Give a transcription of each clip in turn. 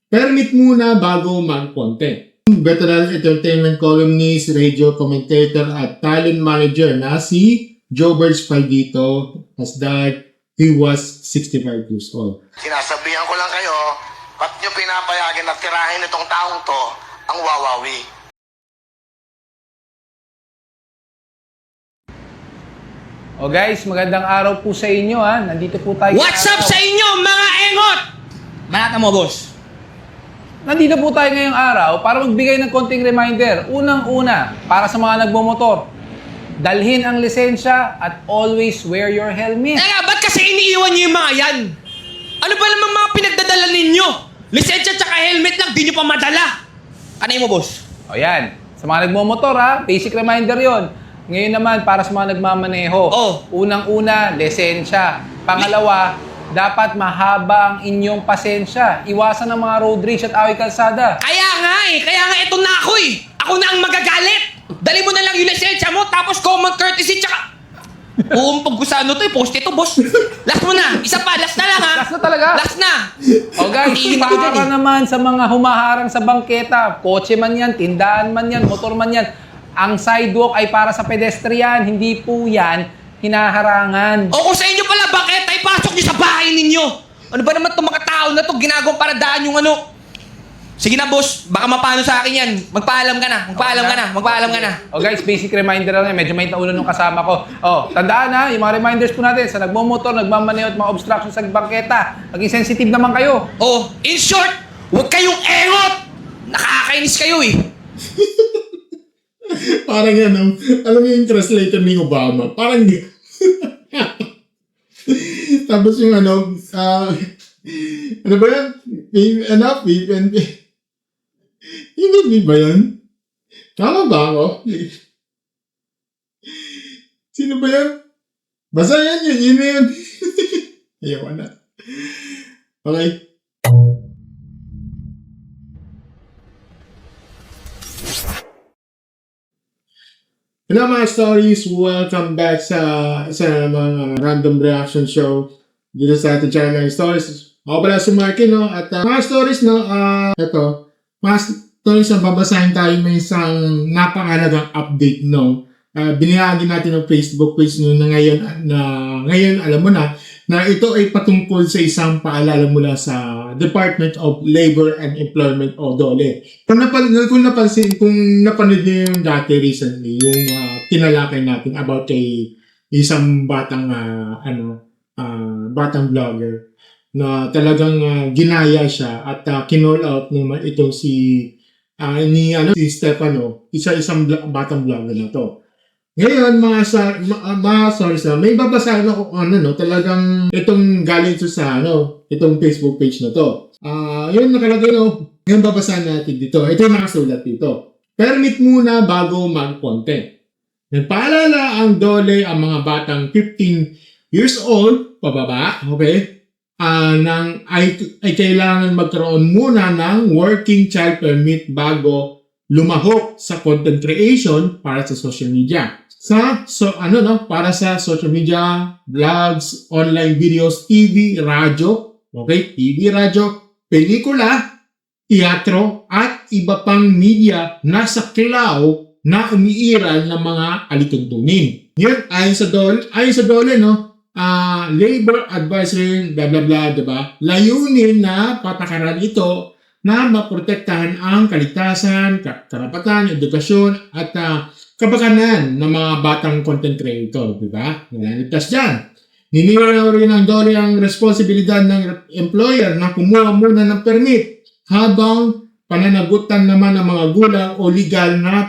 Permit muna bago mag-content. Veteran entertainment columnist, radio commentator at talent manager na si Jobert Spaldito has died. He was 65 years old. Sinasabihan ko lang kayo, ba't nyo pinapayagan na tirahin itong taong to ang wawawi? O guys, magandang araw po sa inyo ha. Nandito po tayo. What's up sa inyo mga engot? Banata mo, boss. Nandito po tayo ngayong araw para magbigay ng konting reminder. Unang-una, para sa mga nagbomotor, dalhin ang lisensya at always wear your helmet. Teka, ba't kasi iniiwan niyo yung mga yan? Ano ba naman mga pinagdadala ninyo? Lisensya tsaka helmet lang, di nyo pa madala. Ano mo, boss? O yan, sa mga nagbomotor ha, basic reminder yon. Ngayon naman, para sa mga nagmamaneho, unang-una, lisensya. Pangalawa, dapat mahaba ang inyong pasensya. Iwasan ang mga road rage at away kalsada. Kaya nga ito na ako eh. Ako na ang magagalit. Dali mo na lang yung lisensya mo, tapos common courtesy tsaka... Uumpog ko sa ano to eh, post ito, boss. Last mo na, isa pa, last na lang ha. Last na talaga? Last na. O guys, Iinit ako dyan para eh. naman sa mga humaharang sa bangketa, kotse man yan, tindahan man yan, motor man yan, ang sidewalk ay para sa pedestrian, hindi po yan hinaharangan. O kung sa inyo pala, bakit ay pasok nyo sa bahay ninyo? Ano ba naman itong mga tao na to ginagawang para daan yung ano? Sige na, boss. Baka mapano sa akin yan. Magpaalam ka na. Magpaalam ka na. O guys, basic reminder lang yan. Medyo may taulo nung kasama ko. O, tandaan ha, yung mga reminders po natin sa nagmomotor, nagmamaneho at mga obstruction sa bangketa. Maging sensitive naman kayo. Oh, in short, huwag kayong engot! Nakakainis kayo eh. Parang ano, alam mo yung translator ni Obama, parang tapos yung ano ba yan? Hindi ba yan? Tama ba ako? Sino ba yan? Basta yan yun na yun. Ayaw na. Okay. Hello mga stories, welcome back sa mga random reaction show dito sa ating channel ng stories. Ako pala si Marky, no? At mga stories, no? Ito, mga stories na babasahin tayo may isang napakahalagang update, no? Binihagi natin ng Facebook page no, na ngayon alam mo na ito ay patungkol sa isang paalala mula sa Department of Labor and Employment o DOLE. Kung napanood niyo yung dati recently, yung tinalakay natin about kay isang batang batang vlogger na talagang ginaya siya at kinall out naman itong si Stefano, isang batang vlogger na to. Ngayon, mga stories na, may babasahin ako, talagang itong galing sa, itong Facebook page na to. Yun nakalagay, ngayon babasahin natin dito. Ito yung nakasulat dito. Permit muna bago mag-content. Nagpaalala ang DOLE ang mga batang 15 years old, pababa, okay, ay kailangan magkaroon muna ng working child permit bago lumahok sa content creation para sa social media. Para sa social media, vlogs, online videos, TV, radyo, okay? TV, radyo, pelikula, teatro, at iba pang media na saklaw na umiiral ng mga alituntunin. Yun, ayon sa DOLE, Labor Advisory, blah, blah, blah, diba? Layunin na patakaran ito na maprotektahan ang kaligtasan, karapatan, edukasyon, at kabakanan ng mga batang content creator, di ba? Nalaligtas dyan. Niniwala rin ng DOLE ang responsibilidad ng employer na kumuha muna ng permit habang pananagutan naman ng mga gulang o legal na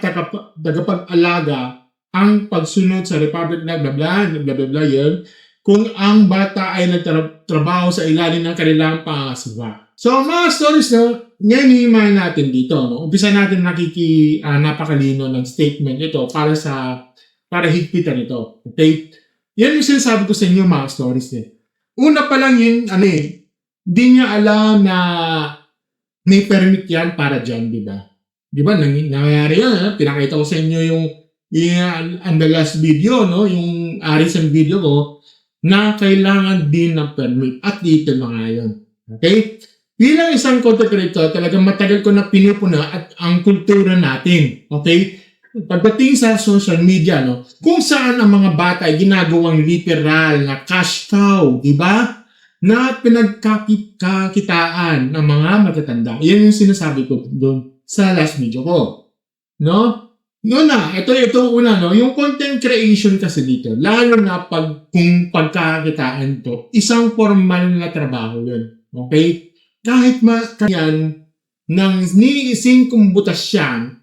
tagapag-alaga ang pagsunod sa Republic na blah blah blah blah blah yun kung ang bata ay nagtrabaho sa ilalim ng kanilang pangasiwa. So, mga stories na ngayon hihimayin natin dito. Umpisa natin napakalino ng statement ito para higpitan ito. Okay? Yan yung sinasabi ko sa inyo mga stories niya. Una pa lang yung, di niya alam na may permit yan para dyan, di ba? Di ba? Nangyayari yan, pinakita ko sa inyo yung the last video, yung recent video ko, na kailangan din ng permit. At dito na nga yun. Okay? bilang isang content creator, talagang matagal ko na pinupuna at ang kultura natin. Okay? Pagdating sa social media, no, kung saan ang mga bata ay ginagawang literal na cash cow, di ba? Na pinagkakitaan ng mga matatanda. Yan yung sinasabi ko doon sa last video ko. No? Yun na, ito una, no? Yung content creation kasi dito, lalo na kung pagkakakitaan to, isang formal na trabaho yun. Okay? Kahit yan ng niising kumbutasyan,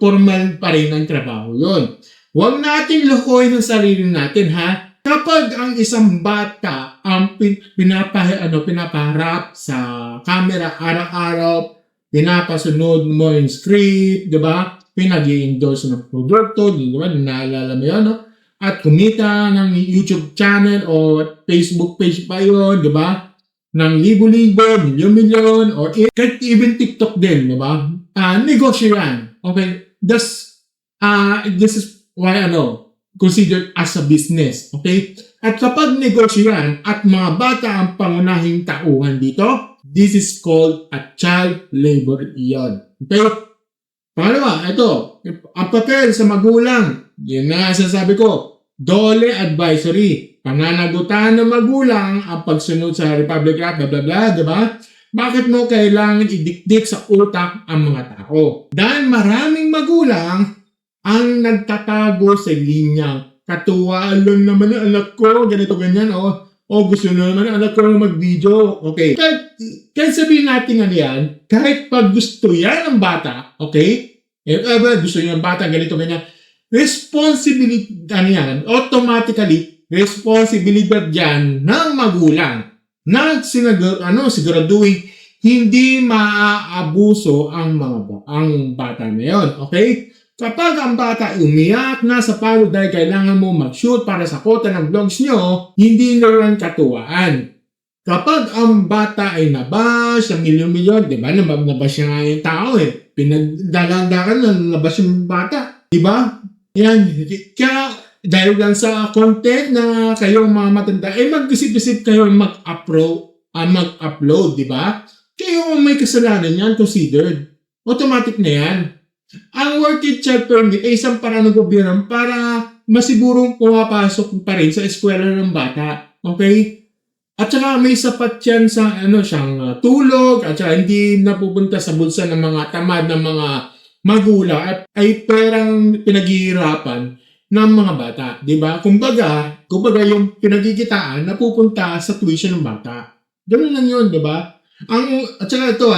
formal pa rin ang trabaho yun. Huwag natin lokohin ang sarili natin, ha? Kapag ang isang bata ang pinapaharap sa camera araw-araw, pinapasunod mo yung script, di ba? Pinag-i-endorse ng produkto, di ba? Naalala mo yun, no? At kumita ng YouTube channel o Facebook page pa yun, di ba? Ng libo-libo, milyon-milyon, or even TikTok din, di ba? Negosyo yan. Okay? This is why, considered as a business. Okay? At kapag negosyo yan, at mga bata ang pangunahing tauhan dito, this is called a child labor iyon. Okay? Pangalawa, ito, ang papel sa magulang. Yan na sasabi ko, DOLE advisory. Pananagutan ng magulang ang pagsunod sa Republic Act, blah blah blah, di ba? Bakit mo kailangan idikdik sa utak ang mga tao? Dahil maraming magulang ang nagtatago sa linya. Katuwaan lang naman ang anak ko, ganito ganyan, gusto na naman ang anak ko mag-video. Okay. Kahit sabihin natin yan, kahit pag gusto yan ng bata, okay? Gusto niya ng bata, ganito ganyan, responsibility, automatically, responsibilidad yan ng magulang na siguraduhin hindi maaabuso ang bata na yun. Okay? Kapag ang bata umiyak na sa pagod dahil kailangan mo mag-shoot para sa quota ng vlogs nyo, hindi na lang katuwaan. Kapag ang bata ay nabash, ang milyon-milyon, di ba? Nabash niya nga yung tao Pinagdalandakan na nabas yung bata. Di ba? Yan. Kaya dahil lang sa content na kayong mga matanda, mag-isip-isip kayo mag-upload, di ba? Kayo may kasalanan yan, considered. Automatic na yan. Ang working child permit ay isang paraan ng gobyerno para masigurong pumapasok pa rin sa eskwela ng bata. Okay? At saka may sapat yan sa siyang tulog at saka hindi napupunta sa bulsa ng mga tamad ng mga magulang at ay perang pinaghihirapan ng mga bata, di ba? Kumbaga yung pinagigitaan napupunta sa tuition ng bata. Ganun lang yun, di ba? At saka ito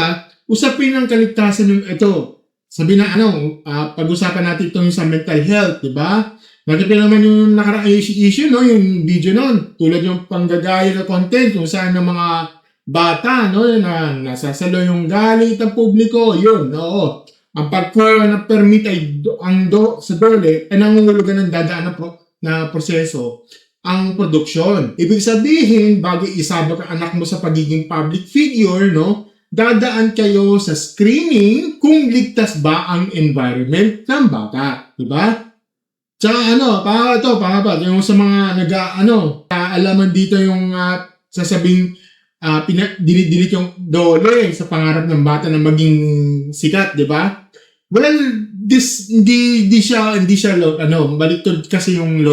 usapin ng kaligtasan ng ito. Sabi na pag-usapan natin ito sa mental health, di ba? Nakita naman yung nakaraang issue, no? Yung video nun. Tulad yung panggagaya na content kung saan ng mga bata, no? Na nasasalo yung galit ng publiko. Yun, oo. Ang pagkuha ng permit ay sa DOLE ay nangungulugan ng dadaan na proseso ang produksyon. Ibig sabihin, bago isabak ang anak mo sa pagiging public figure, no? Dadaan kayo sa screening kung ligtas ba ang environment ng bata. Diba? Tsaka pangapat, yung sa mga alaman dito yung sasabing dinidilit yung DOLE sa pangarap ng bata na maging sikat, di ba? Well, hindi siya baliktad kasi yung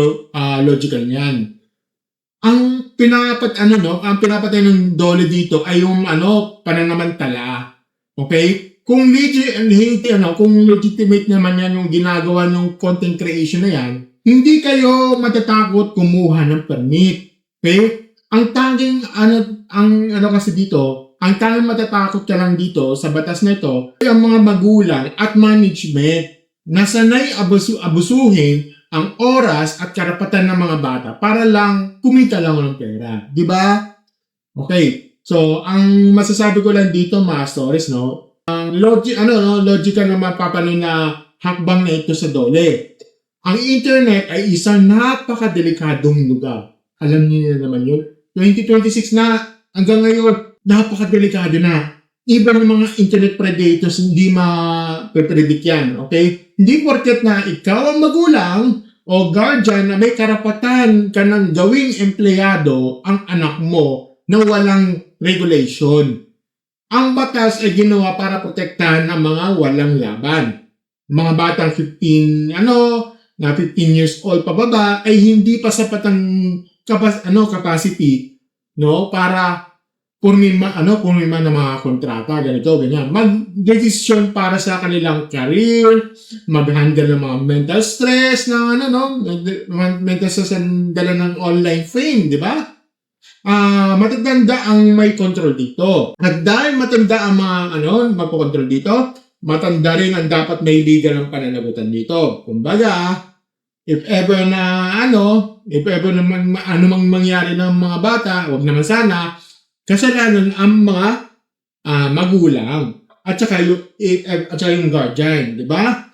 logical niyan. Ang pinapatay ng DOLE dito ay yung pananamantala. Okay? Kung legitimate naman yan yung ginagawa ng content creation na yan, hindi kayo matatakot kumuha ng permit. Okay? Ang tanging kasi dito, ang tanging matatakot ka lang dito sa batas na ito ay ang mga magulang at management na sanay abusuhin ang oras at karapatan ng mga bata para lang kumita lang ng pera. Di ba? Okay. So, ang masasabi ko lang dito, mga stories, no? Ang logical na mapapanood na hakbang na ito sa DOLE. Ang internet ay isang napakadelikadong lugar. Alam niyo na naman yun. 2026 na, hanggang ngayon, napakadelikado na. Iba ng mga internet predators, hindi ma-predict yan. Okay? Hindi porket na ikaw ang magulang o guardian na may karapatan ka ng gawing empleyado ang anak mo na walang regulation. Ang batas ay ginawa para protektahan ang mga walang laban. Mga batang 15 years old pababa ay hindi pa sapat ang capacity para purmima ng mga kontrata, ganito, ganyan. Mag-desisyon para sa kanilang career, mag-handle ng mga mental stress, mental stress ang dala ng online fame, di ba? Matatanda ang may control dito. At dahil matanda ang mga magpo-control dito, matanda rin ang dapat may legal ng pananagutan dito. Kumbaga, if ever naman mang mangyari ng mga bata, wag naman sana, kasalanan ang mga magulang at saka yung guardian, di ba?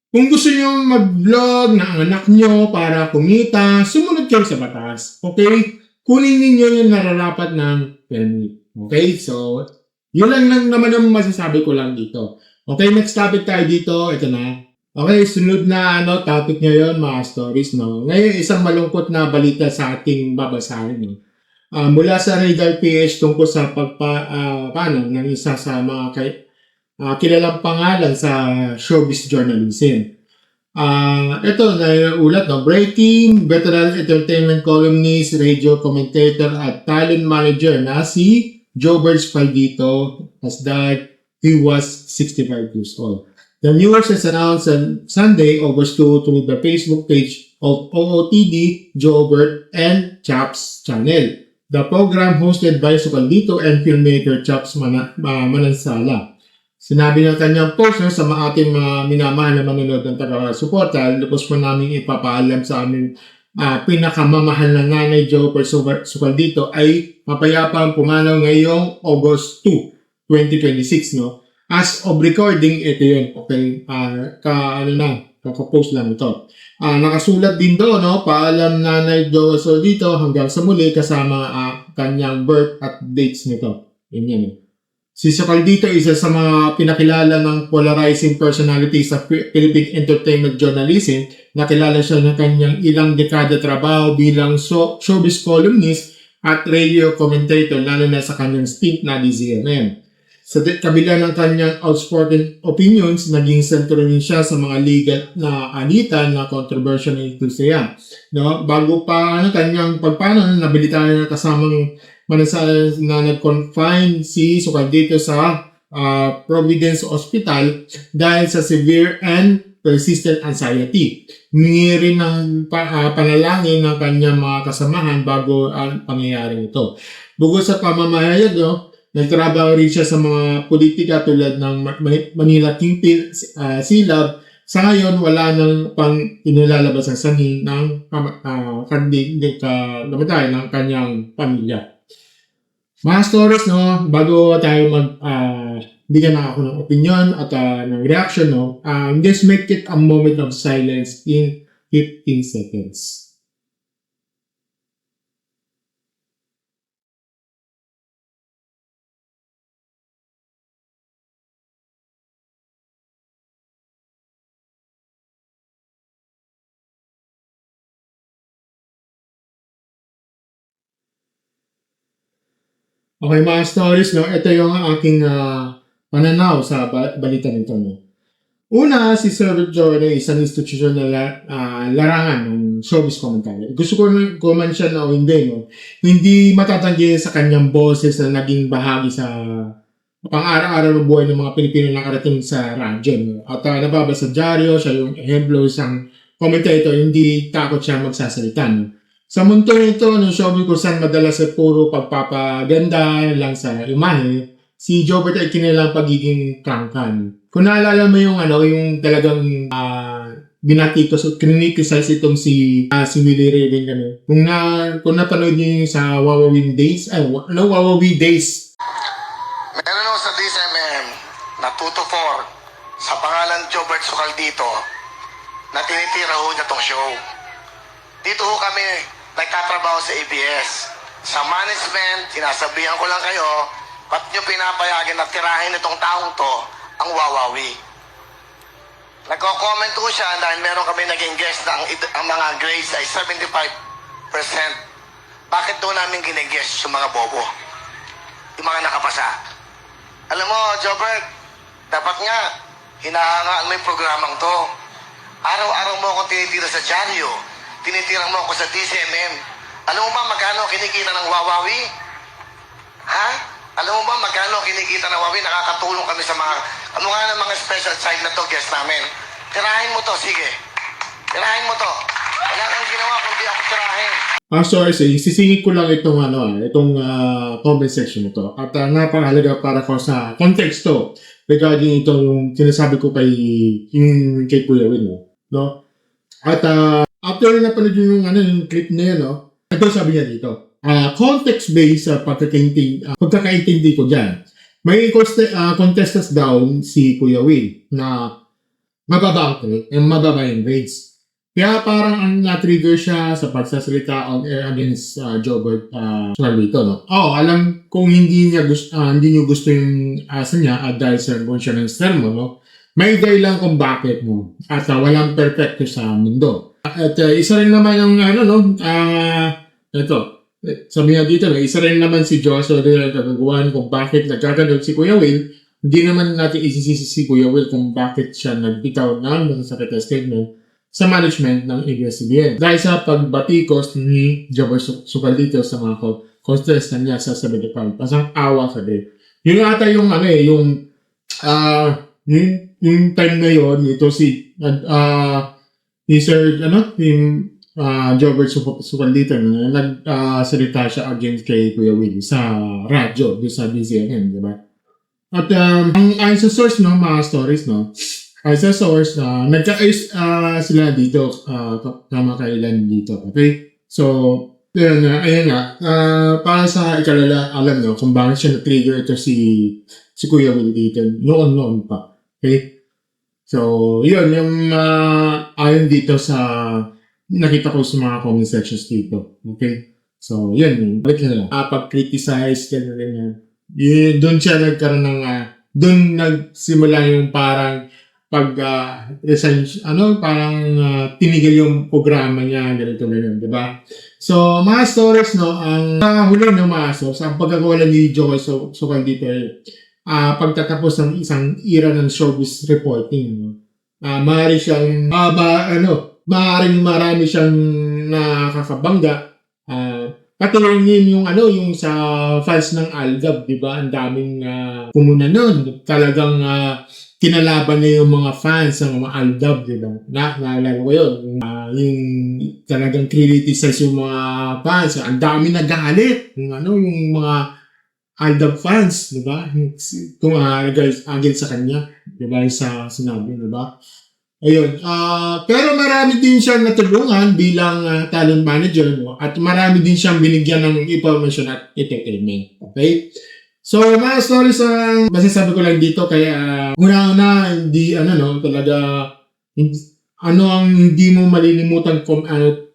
Kung gusto niyo mag-vlog ng anak niyo para kumita, sumunod kayo sa batas. Okay? Kunin ninyo yung nararapat ng permit. Okay? So, yun lang naman ang masasabi ko lang dito. Okay, next topic tayo dito. Ito na. Okay, sunod na topic ngayon, mga stories. Ngayon, isang malungkot na balita sa ating babasahin. Mula sa Radar PH tungkol sa pagpaano ng isa sa mga kilalang pangalan sa showbiz journalism. Ito na ulat, breaking, veteran entertainment columnist, radio commentator at talent manager na si Jobert Espaldito has died. He was 65 years old. The news is announced on Sunday, August 2, through the Facebook page of OOTD, Jobert and Chaps channel. The program hosted by Espaldito and filmmaker Chaps Manansala. Sinabi ng kanyang post sa ating mga minamahal na manonood ng taga-suporta, lubos po namin ipapaalam sa aming pinakamamahal na nanay Jobert Espaldito ay mapayapa ang pumanaw ngayong August 2, 2026, As of recording, ito yun. Okay, kakapost lang ito. Nakasulat din doon, paalam nanay Jobert Espaldito hanggang sa muli kasama kanyang birth at dates nito. Yan. Si Espaldito, isa sa mga pinakilala ng polarizing personality sa Philippine entertainment journalism. Nakilala siya ng kanyang ilang dekada trabaho bilang showbiz columnist at radio commentator, lalo na sa kanyang stint na DZMM. Sa kabila ng kanyang outspoken opinions, naging sentro rin siya sa mga legal na alitan na controversial na ito siya. Bago pa kanyang pagpano, nabilitaan na kasamang Manansala na nag-confine si Espaldito sa Providence Hospital dahil sa severe and persistent anxiety. Humingi rin ng panalangin ng kanyang mga kasamahan bago ang pangyayaring ito. Bukod sa pamamahayag, nagtrabaho rin siya sa mga politika tulad ng Manila Kingpin Silab. Sa ngayon, wala nang pang inilalabas ang sanhi ng kanyang pamilya. Mga stories, bago tayo bigyan na ako ng opinion at ng reaction, just make it a moment of silence in 15 seconds. Okay, mga stories, ito yung aking pananaw sa balita nito. Una, si Sir Jordan ay isang institusyon na larangan ng showbiz commentary. Gusto ko man siya o hindi, hindi matatanggi sa kanyang boses na naging bahagi sa pang-araw-araw na buhay ng mga Pilipino na nakarating sa radyo. At nababasa dyaryo, siya yung ehemplo isang commentator, hindi takot siya magsasalita. Sa mundo nito, ng showbiz kung saan madalas ay puro pagpapaganda lang sa imahe, si Jobert ay kinilang pagiging krangkan. Kung naalala mo yung talagang kinikisize itong si Willie Redding. Kung napanood niyo yung sa Wawawi Days, Meron ako sa DZMM na 2 to 4 sa pangalan Jobert Espaldito na tinitira ho niya tong show. Dito ho kami nagtatrabaho sa ABS. Sa management, sinasabihan ko lang kayo, ba't nyo pinapayagan na tirahin itong taong to ang Wawawi? Nagko-comment ko siya dahil meron kami naging guest na ang mga grades ay 75%. Bakit doon namin ginigest yung mga bobo? Yung mga nakapasa? Alam mo, Jobert, dapat nga, hinahangaan mo yung programang to. Araw-araw mo akong tinitira sa dyaryo. Tinitira mo ako sa DCMM. Alam mo ba magkano kinikita ng Wawawi? Ha? Alam mo ba magkano kinikita ng Wawawi? Nakakatulong kami sa mga, ano nga ng mga special side na to, guest namin. Tirahin mo to, sige. Tirahin mo to. Wala kang ginawa kundi ako tirahin. Sorry, sisingit ko lang itong comment section nito. At napakahalaga para ko sa context to regarding itong sinasabi ko kay Kuya Will, no? At after napanood yung clip na yun, no? Ito sabi niya dito. Context-based pagkakaintindi ko dyan. May contestants daw si Kuya Will na mababa yung grades. Kaya parang ang na-trigger siya sa pagsasalita on air against Jobert dito, no? Alam kung hindi niyo gusto yung asa niya at dahil sermon siya ng sermon, no? May dahilan kung bakit, no? At walang perfecto sa mundo. At isa rin naman yung ito, sabi niya dito, no? Isa rin naman si Joshua rin kagagawan kung bakit nagkaganon si Kuya Will. Hindi naman natin isisisi si Kuya Will kung bakit siya nagbitaw ng masasakit na statement sa management ng ABS-CBN. Dahil sa pagbatikos ni Jobert Socaldito sa mga contestant niya sa 75. Pasang awa sa day. Yun ata yung yung time na yun, ito si Sir, Jobert Socaldito na nagsalita siya against kay Kuya Will sa radyo, doon sa DZNM, di ba? At ang ayon sa source, no, mga stories, no, ay sa source na nagka-ayos sila dito kamakailan dito. Okay? So, ayun nga. Para sa ikalala, alam nyo kung bakit siya na-trigger ito si Kuya Will dito. Noon pa. Okay? So, yun. Yung ayon dito sa nakita ko sa mga comment sections dito. Okay? So, yun. Balik na lang. Pag-criticize, ganyan. Doon siya nagkaroon ng doon nagsimula yung parang tinigil yung programa niya, ganito, di ba? So, mga stories, no, ang huli ng mga stories, ang pagkakawala ni Joel Socaldito ay pagtatapos ng isang era ng showbiz reporting, no? Maaari siyang, maaaring marami siyang nakakabangga, katulungin yung sa fans ng Aldab, di ba? Ang daming pumuna nun. Talagang kinalaban niya yung mga fans ng mga Aldab, di ba? Naalala ko yun. Yung talagang criticize yung mga fans. Ang dami nagalit. Yung mga Aldab fans, di ba? Kung against sa kanya, di ba? Sa sinabi, di ba? Ayun. Pero marami din siyang natulungan bilang talent manager, no? At marami din siyang binigyan ng information at entertainment. Okay? So, mga stories ang masasabi ko lang dito kaya una-una hindi talaga ang hindi mo malilimutan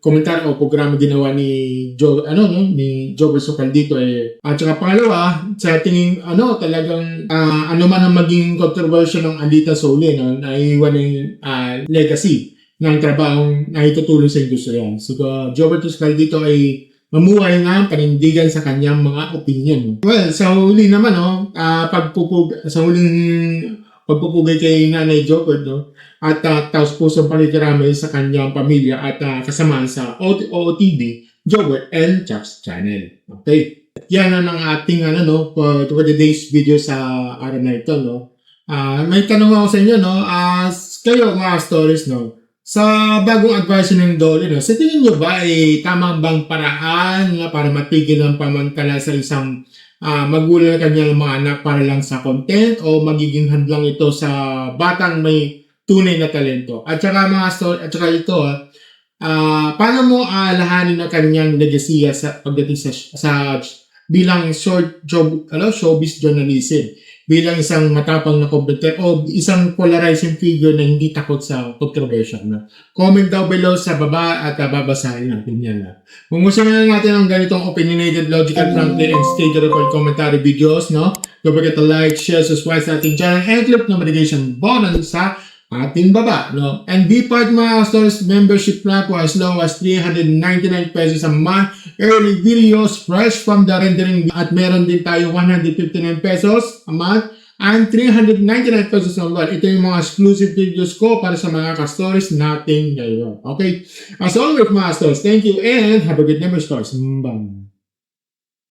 komentar o programa ginawa ni Jobert Socaldito at saka pangalawa sa tingin talagang ano man ang maging controversial ng Alita Sole, no, naiwan yung legacy ng trabahong naitutulong sa industriya. So, Jobert Socaldito ay mamuhay ng panindigan sa kanyang mga opinion. Well, sa huli naman, sa huling pagpupugay kay Nanay Jobert, no, at taos pusong panikiramay sa kanyang pamilya at kasamahan sa OOTV, Jobert and Chuck's channel. Okay? Yan ang ating for today's video sa araw na ito, no. May tanong ako sa inyo, no. Kayo mga stories, no. Sa bagong advice ng Dole, no, sa tingin nyo ba tamang bang paraan para matigil ang pamantala sa isang magulang ng kanyang mga anak para lang sa content o magiging hadlang ito sa batang may tunay na talento? At saka ito, paano mo alahanin ang kanyang legacy sa pagdating sa bilang showbiz journalism, bilang isang matapang na kompetente o isang polarizing figure na hindi takot sa controversial na. Comment down below sa baba at babasahin natin yan. Kung gusto nyo natin ang ganitong opinionated, logical, frankly, and state-of-the-art commentary videos, no? Don't forget to like, share, subscribe sa ating channel, and click notification button sa ating baba, no? And be part mga stories membership plan for as low as 399 pesos a month. Early videos fresh from the rendering at meron din tayo 159 pesos a month and 399 pesos only. Ito yung mga exclusive videos ko para sa mga ka-stories natin ngayon. Okay? As always, mga stores, thank you and have a good number, stores. Bye.